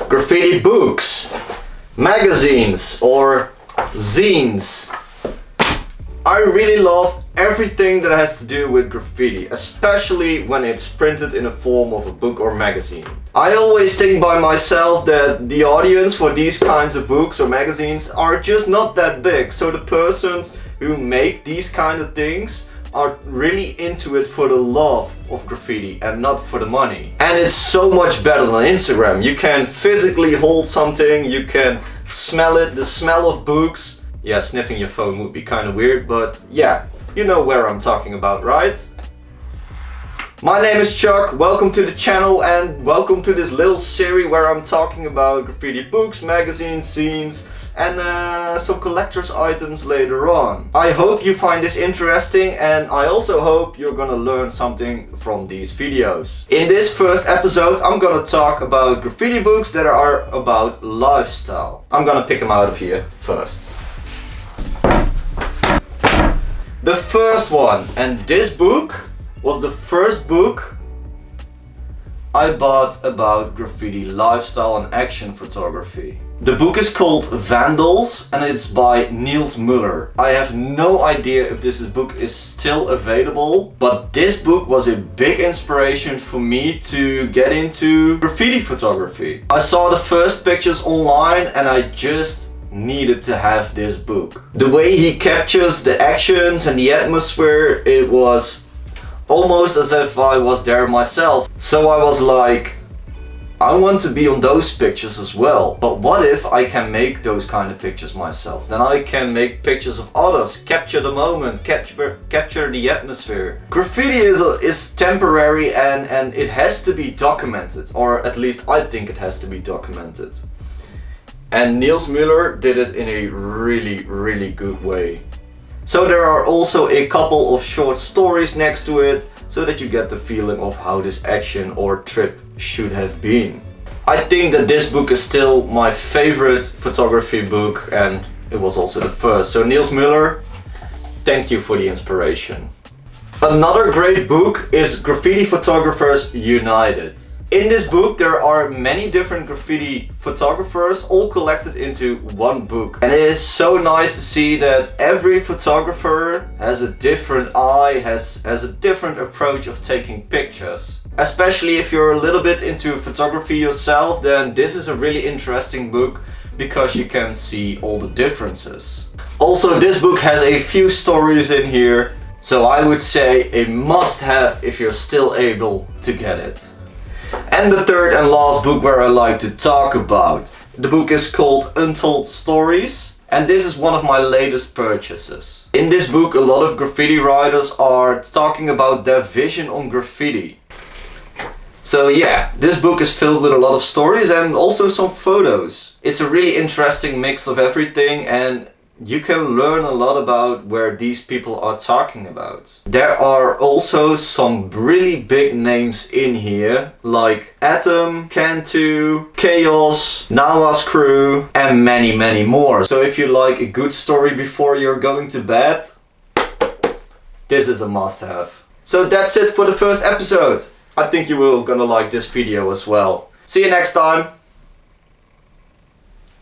graffiti books, magazines or zines. I really love everything that has to do with graffiti, especially when it's printed in a form of a book or magazine. I always think by myself that the audience for these kinds of books or magazines are just not that big, so the persons who make these kind of things are really into it for the love of graffiti and not for the money. And it's so much better than Instagram. You can physically hold something, you can smell it, the smell of books. Yeah, sniffing your phone would be kind of weird, but yeah, you know where I'm talking about, right? My name is Chuck, welcome to the channel and welcome to this little series where I'm talking about graffiti books, magazines, zines and some collector's items later on. I hope you find this interesting and I also hope you're gonna learn something from these videos. In this first episode I'm gonna talk about graffiti books that are about lifestyle. I'm gonna pick them out of here first. The first one, and this book was the first book I bought about graffiti lifestyle and action photography. The book is called Vandals and it's by NILS MÜLLER. I have no idea if this book is still available, but this book was a big inspiration for me to get into graffiti photography. I saw the first pictures online and I just needed to have this book. The way he captures the actions and the atmosphere, it was almost as if I was there myself. So I was like, I want to be on those pictures as well. But what if I can make those kind of pictures myself? Then I can make pictures of others, capture the moment, capture the atmosphere. Graffiti is temporary and it has to be documented, or at least I think it has to be documented. And NILS MÜLLER did it in a really good way. So there are also a couple of short stories next to it, so that you get the feeling of how this action or trip should have been. I think that this book is still my favorite photography book and it was also the first. So NILS MÜLLER, thank you for the inspiration. Another great book is Graffiti Photographers United. In this book there are many different graffiti photographers all collected into one book. And it is so nice to see that every photographer has a different eye, has a different approach of taking pictures. Especially if you're a little bit into photography yourself, then this is a really interesting book because you can see all the differences. Also, this book has a few stories in here, so I would say a must-have if you're still able to get it. And the third and last book where I like to talk about. The book is called Untold Stories and this is one of my latest purchases. In this book a lot of graffiti writers are talking about their vision on graffiti. So yeah, this book is filled with a lot of stories and also some photos. It's a really interesting mix of everything and you can learn a lot about where these people are talking about. There are also some really big names in here, like Atom, Cantu, Chaos, Nawa's Crew, and many more. So if you like a good story before you're going to bed, this is a must-have. So that's it for the first episode. I think you will gonna like this video as well. See you next time.